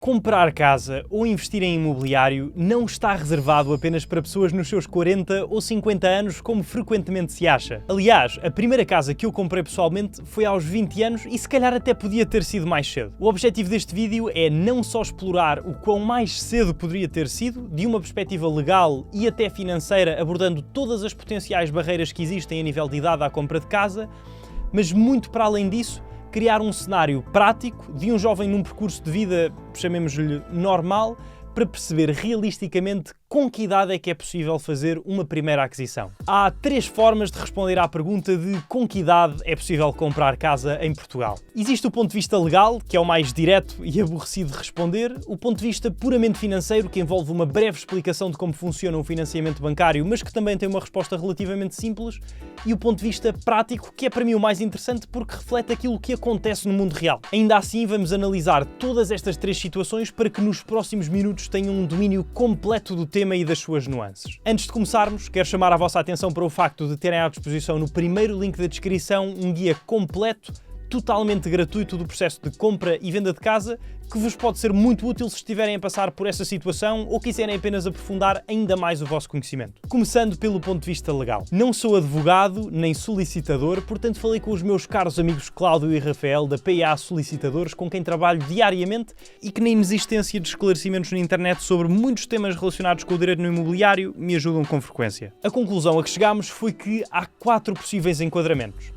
Comprar casa ou investir em imobiliário não está reservado apenas para pessoas nos seus 40 ou 50 anos, como frequentemente se acha. Aliás, a primeira casa que eu comprei pessoalmente foi aos 20 anos e se calhar até podia ter sido mais cedo. O objetivo deste vídeo é não só explorar o quão mais cedo poderia ter sido, de uma perspectiva legal e até financeira, abordando todas as potenciais barreiras que existem a nível de idade à compra de casa, mas muito para além disso, criar um cenário prático de um jovem num percurso de vida, chamemos-lhe normal, para perceber realisticamente com que idade é que é possível fazer uma primeira aquisição. Há 3 formas de responder à pergunta de com que idade é possível comprar casa em Portugal. Existe o ponto de vista legal, que é o mais direto e aborrecido de responder, o ponto de vista puramente financeiro, que envolve uma breve explicação de como funciona o financiamento bancário, mas que também tem uma resposta relativamente simples, e o ponto de vista prático, que é para mim o mais interessante porque reflete aquilo que acontece no mundo real. Ainda assim, vamos analisar todas estas 3 situações para que nos próximos minutos tenham um domínio completo do tema e das suas nuances. Antes de começarmos, quero chamar a vossa atenção para o facto de terem à disposição no primeiro link da descrição um guia completo, totalmente gratuito do processo de compra e venda de casa, que vos pode ser muito útil se estiverem a passar por essa situação ou quiserem apenas aprofundar ainda mais o vosso conhecimento. Começando pelo ponto de vista legal. Não sou advogado nem solicitador, portanto falei com os meus caros amigos Cláudio e Rafael da PA Solicitadores, com quem trabalho diariamente e que na inexistência de esclarecimentos na internet sobre muitos temas relacionados com o direito no imobiliário me ajudam com frequência. A conclusão a que chegámos foi que há 4 possíveis enquadramentos.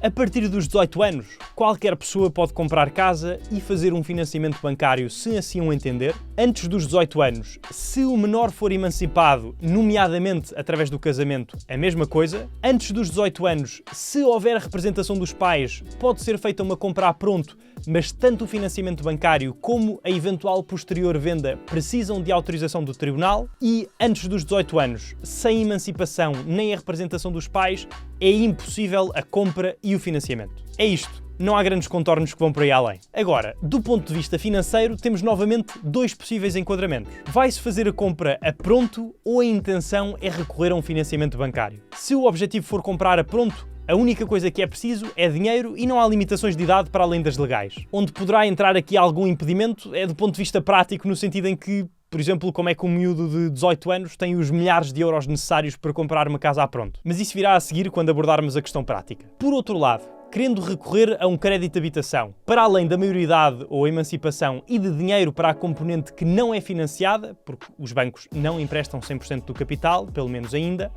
A partir dos 18 anos, qualquer pessoa pode comprar casa e fazer um financiamento bancário se assim o entender. Antes dos 18 anos, se o menor for emancipado, nomeadamente através do casamento, a mesma coisa. Antes dos 18 anos, se houver representação dos pais, pode ser feita uma compra a pronto, mas tanto o financiamento bancário como a eventual posterior venda precisam de autorização do tribunal. E antes dos 18 anos, sem emancipação nem a representação dos pais, é impossível a compra e o financiamento. É isto. Não há grandes contornos que vão por aí além. Agora, do ponto de vista financeiro, temos novamente 2 possíveis enquadramentos. Vai-se fazer a compra a pronto ou a intenção é recorrer a um financiamento bancário. Se o objetivo for comprar a pronto, a única coisa que é preciso é dinheiro e não há limitações de idade para além das legais. Onde poderá entrar aqui algum impedimento é do ponto de vista prático, no sentido em que, por exemplo, como é que um miúdo de 18 anos tem os milhares de euros necessários para comprar uma casa a pronto. Mas isso virá a seguir quando abordarmos a questão prática. Por outro lado, querendo recorrer a um crédito de habitação, para além da maioridade ou emancipação e de dinheiro para a componente que não é financiada, porque os bancos não emprestam 100% do capital, pelo menos ainda,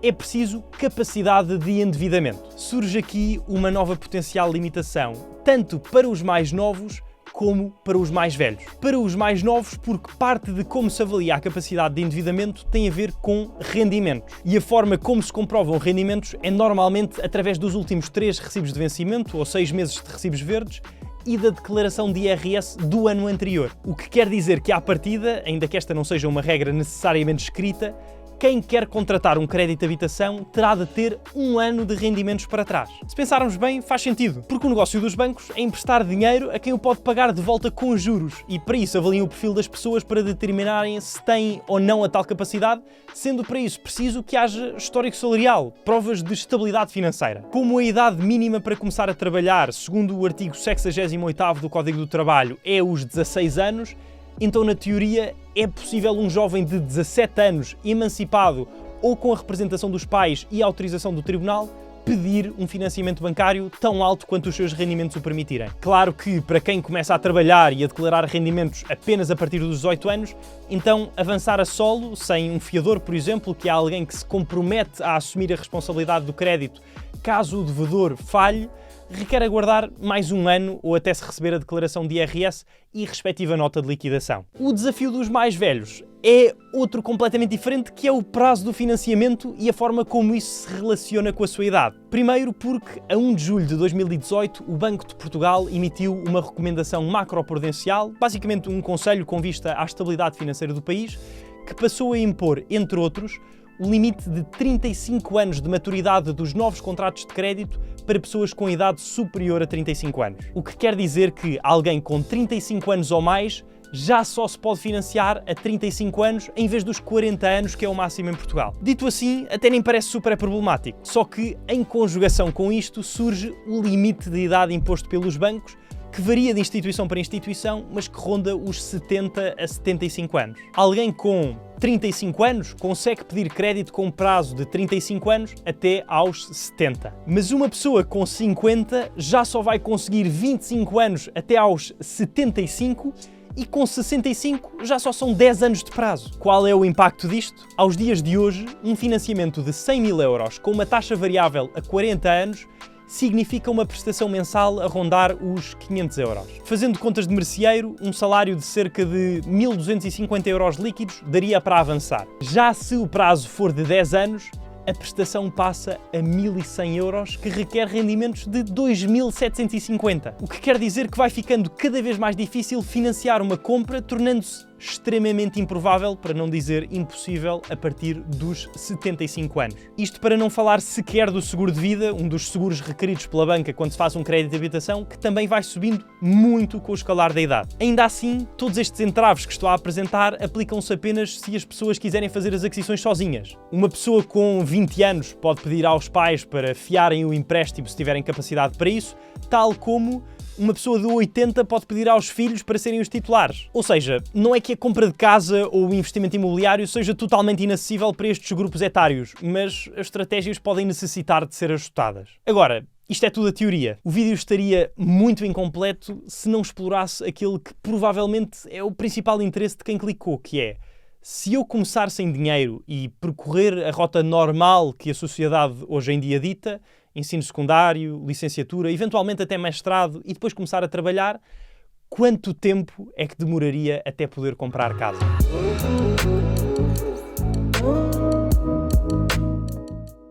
é preciso capacidade de endividamento. Surge aqui uma nova potencial limitação, tanto para os mais novos como para os mais velhos. Para os mais novos, porque parte de como se avalia a capacidade de endividamento tem a ver com rendimentos. E a forma como se comprovam rendimentos é normalmente através dos últimos 3 recibos de vencimento, ou 6 meses de recibos verdes, e da declaração de IRS do ano anterior. O que quer dizer que, à partida, ainda que esta não seja uma regra necessariamente escrita, quem quer contratar um crédito de habitação terá de ter 1 ano de rendimentos para trás. Se pensarmos bem, faz sentido, porque o negócio dos bancos é emprestar dinheiro a quem o pode pagar de volta com juros, e para isso avaliam o perfil das pessoas para determinarem se têm ou não a tal capacidade, sendo para isso preciso que haja histórico salarial, provas de estabilidade financeira. Como a idade mínima para começar a trabalhar, segundo o artigo 68º do Código do Trabalho, é os 16 anos, então, na teoria, é possível um jovem de 17 anos, emancipado ou com a representação dos pais e a autorização do tribunal, pedir um financiamento bancário tão alto quanto os seus rendimentos o permitirem. Claro que, para quem começa a trabalhar e a declarar rendimentos apenas a partir dos 18 anos, então avançar a solo, sem um fiador, por exemplo, que é alguém que se compromete a assumir a responsabilidade do crédito caso o devedor falhe, requer aguardar mais 1 ano ou até se receber a declaração de IRS e respectiva nota de liquidação. O desafio dos mais velhos é outro completamente diferente, que é o prazo do financiamento e a forma como isso se relaciona com a sua idade. Primeiro porque, a 1 de julho de 2018, o Banco de Portugal emitiu uma recomendação macroprudencial, basicamente um conselho com vista à estabilidade financeira do país, que passou a impor, entre outros, o limite de 35 anos de maturidade dos novos contratos de crédito para pessoas com idade superior a 35 anos. O que quer dizer que alguém com 35 anos ou mais já só se pode financiar a 35 anos em vez dos 40 anos, que é o máximo em Portugal. Dito assim, até nem parece super problemático. Só que, em conjugação com isto, surge o limite de idade imposto pelos bancos, que varia de instituição para instituição, mas que ronda os 70 a 75 anos. Alguém com 35 anos consegue pedir crédito com prazo de 35 anos até aos 70. Mas uma pessoa com 50 já só vai conseguir 25 anos até aos 75 e com 65 já só são 10 anos de prazo. Qual é o impacto disto? Aos dias de hoje, um financiamento de 100 mil euros com uma taxa variável a 40 anos significa uma prestação mensal a rondar os 500 euros. Fazendo contas de merceeiro, um salário de cerca de 1.250 euros líquidos daria para avançar. Já se o prazo for de 10 anos, a prestação passa a 1.100 euros, que requer rendimentos de 2.750. O que quer dizer que vai ficando cada vez mais difícil financiar uma compra, tornando-se extremamente improvável, para não dizer impossível, a partir dos 75 anos. Isto para não falar sequer do seguro de vida, um dos seguros requeridos pela banca quando se faz um crédito de habitação, que também vai subindo muito com o escalar da idade. Ainda assim, todos estes entraves que estou a apresentar aplicam-se apenas se as pessoas quiserem fazer as aquisições sozinhas. Uma pessoa com 20 anos pode pedir aos pais para fiarem o empréstimo se tiverem capacidade para isso, tal como uma pessoa de 80 pode pedir aos filhos para serem os titulares. Ou seja, não é que a compra de casa ou o investimento imobiliário seja totalmente inacessível para estes grupos etários, mas as estratégias podem necessitar de ser ajustadas. Agora, isto é tudo a teoria. O vídeo estaria muito incompleto se não explorasse aquele que provavelmente é o principal interesse de quem clicou, que é: se eu começar sem dinheiro e percorrer a rota normal que a sociedade hoje em dia dita, ensino secundário, licenciatura, eventualmente até mestrado, e depois começar a trabalhar, quanto tempo é que demoraria até poder comprar casa?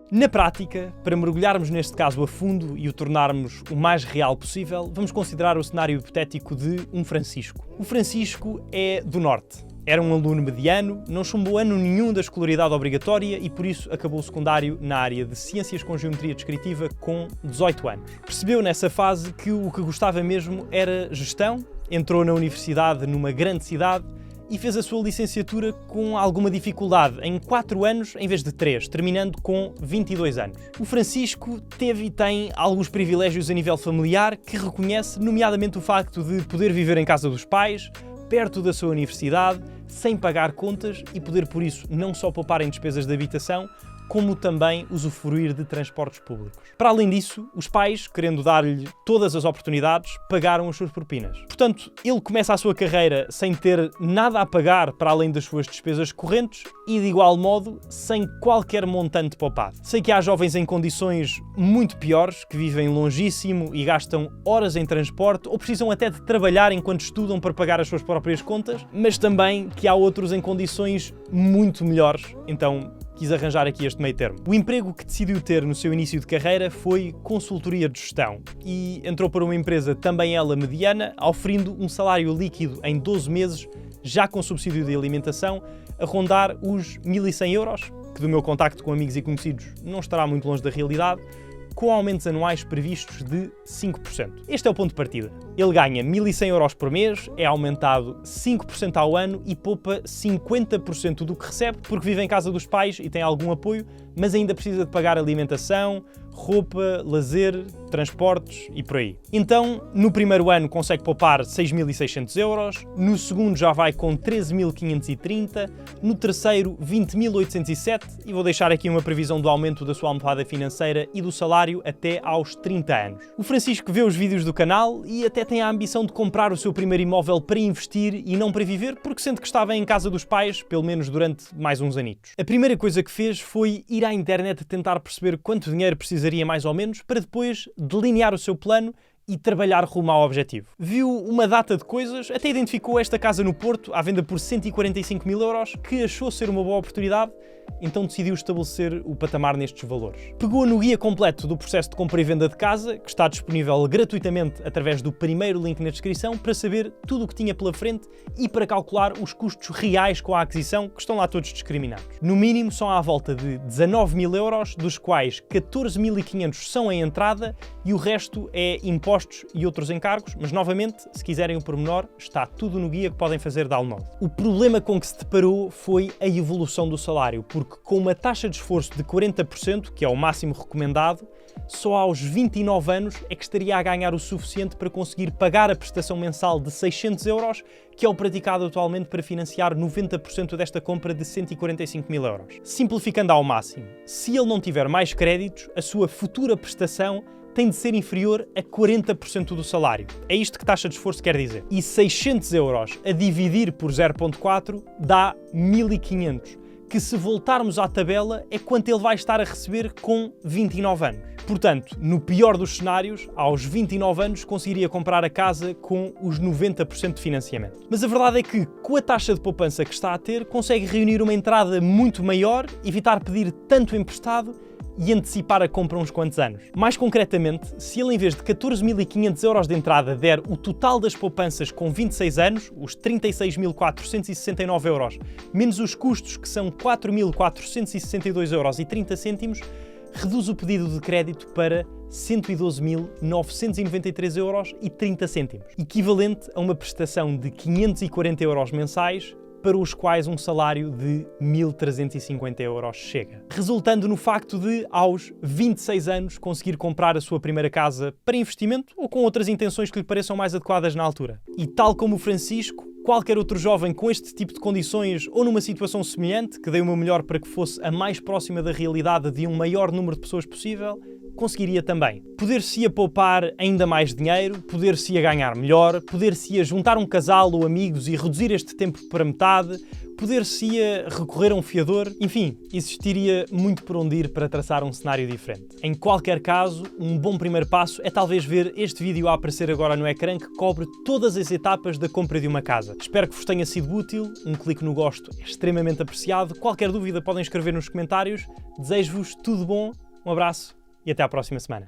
Na prática, para mergulharmos neste caso a fundo e o tornarmos o mais real possível, vamos considerar o cenário hipotético de um Francisco. O Francisco é do Norte. Era um aluno mediano, não chumbou ano nenhum da escolaridade obrigatória e por isso acabou o secundário na área de Ciências com Geometria Descritiva com 18 anos. Percebeu nessa fase que o que gostava mesmo era gestão, entrou na universidade numa grande cidade e fez a sua licenciatura com alguma dificuldade, em 4 anos em vez de 3, terminando com 22 anos. O Francisco teve e tem alguns privilégios a nível familiar que reconhece, nomeadamente o facto de poder viver em casa dos pais, perto da sua universidade, sem pagar contas e poder, por isso, não só poupar em despesas de habitação, como também usufruir de transportes públicos. Para além disso, os pais, querendo dar-lhe todas as oportunidades, pagaram as suas propinas. Portanto, ele começa a sua carreira sem ter nada a pagar para além das suas despesas correntes e, de igual modo, sem qualquer montante poupado. Sei que há jovens em condições muito piores, que vivem longíssimo e gastam horas em transporte ou precisam até de trabalhar enquanto estudam para pagar as suas próprias contas, mas também que há outros em condições muito melhores, então quis arranjar aqui este meio termo. O emprego que decidiu ter no seu início de carreira foi consultoria de gestão e entrou para uma empresa, também ela mediana, oferindo um salário líquido em 12 meses, já com subsídio de alimentação, a rondar os 1.100 euros, que do meu contacto com amigos e conhecidos não estará muito longe da realidade, com aumentos anuais previstos de 5%. Este é o ponto de partida. Ele ganha 1.100 euros por mês, é aumentado 5% ao ano e poupa 50% do que recebe, porque vive em casa dos pais e tem algum apoio, mas ainda precisa de pagar alimentação, roupa, lazer, transportes e por aí. Então, no primeiro ano consegue poupar 6.600 euros, no segundo já vai com 13.530, no terceiro 20.807 e vou deixar aqui uma previsão do aumento da sua almofada financeira e do salário até aos 30 anos. O Francisco vê os vídeos do canal e até tem a ambição de comprar o seu primeiro imóvel para investir e não para viver, porque sente que estava em casa dos pais, pelo menos durante mais uns anitos. A primeira coisa que fez foi ir à internet tentar perceber quanto dinheiro precisaria mais ou menos, para depois delinear o seu plano e trabalhar rumo ao objetivo. Viu uma data de coisas, até identificou esta casa no Porto, à venda por 145 mil euros, que achou ser uma boa oportunidade, então decidiu estabelecer o patamar nestes valores. Pegou no guia completo do processo de compra e venda de casa, que está disponível gratuitamente através do primeiro link na descrição, para saber tudo o que tinha pela frente e para calcular os custos reais com a aquisição, que estão lá todos discriminados. No mínimo são à volta de 19 mil euros, dos quais 14.500 são a entrada e o resto é impostos impostos e outros encargos, mas novamente, se quiserem o pormenor, está tudo no guia que podem fazer download. O problema com que se deparou foi a evolução do salário, porque com uma taxa de esforço de 40%, que é o máximo recomendado, só aos 29 anos é que estaria a ganhar o suficiente para conseguir pagar a prestação mensal de 600 euros, que é o praticado atualmente para financiar 90% desta compra de 145 mil euros. Simplificando ao máximo, se ele não tiver mais créditos, a sua futura prestação tem de ser inferior a 40% do salário. É isto que taxa de esforço quer dizer. E 600 euros a dividir por 0,4 dá 1.500, que se voltarmos à tabela é quanto ele vai estar a receber com 29 anos. Portanto, no pior dos cenários, aos 29 anos conseguiria comprar a casa com os 90% de financiamento. Mas a verdade é que, com a taxa de poupança que está a ter, consegue reunir uma entrada muito maior, evitar pedir tanto emprestado e antecipar a compra uns quantos anos. Mais concretamente, se ele em vez de 14.500 euros de entrada der o total das poupanças com 26 anos, os 36.469 euros, menos os custos que são 4.462 euros e 30 cêntimos, reduz o pedido de crédito para 112.993 euros e 30 cêntimos, equivalente a uma prestação de 540 euros mensais, para os quais um salário de 1.350 euros chega. Resultando no facto de, aos 26 anos, conseguir comprar a sua primeira casa para investimento ou com outras intenções que lhe pareçam mais adequadas na altura. E tal como o Francisco, qualquer outro jovem com este tipo de condições ou numa situação semelhante, que dei o meu melhor para que fosse a mais próxima da realidade de um maior número de pessoas possível, conseguiria também. Poder-se-ia poupar ainda mais dinheiro, poder-se-ia ganhar melhor, poder-se-ia juntar um casal ou amigos e reduzir este tempo para metade, poder-se-ia recorrer a um fiador, enfim, existiria muito por onde ir para traçar um cenário diferente. Em qualquer caso, um bom primeiro passo é talvez ver este vídeo a aparecer agora no ecrã que cobre todas as etapas da compra de uma casa. Espero que vos tenha sido útil, um clique no gosto é extremamente apreciado, qualquer dúvida podem escrever nos comentários, desejo-vos tudo bom, um abraço e até à próxima semana.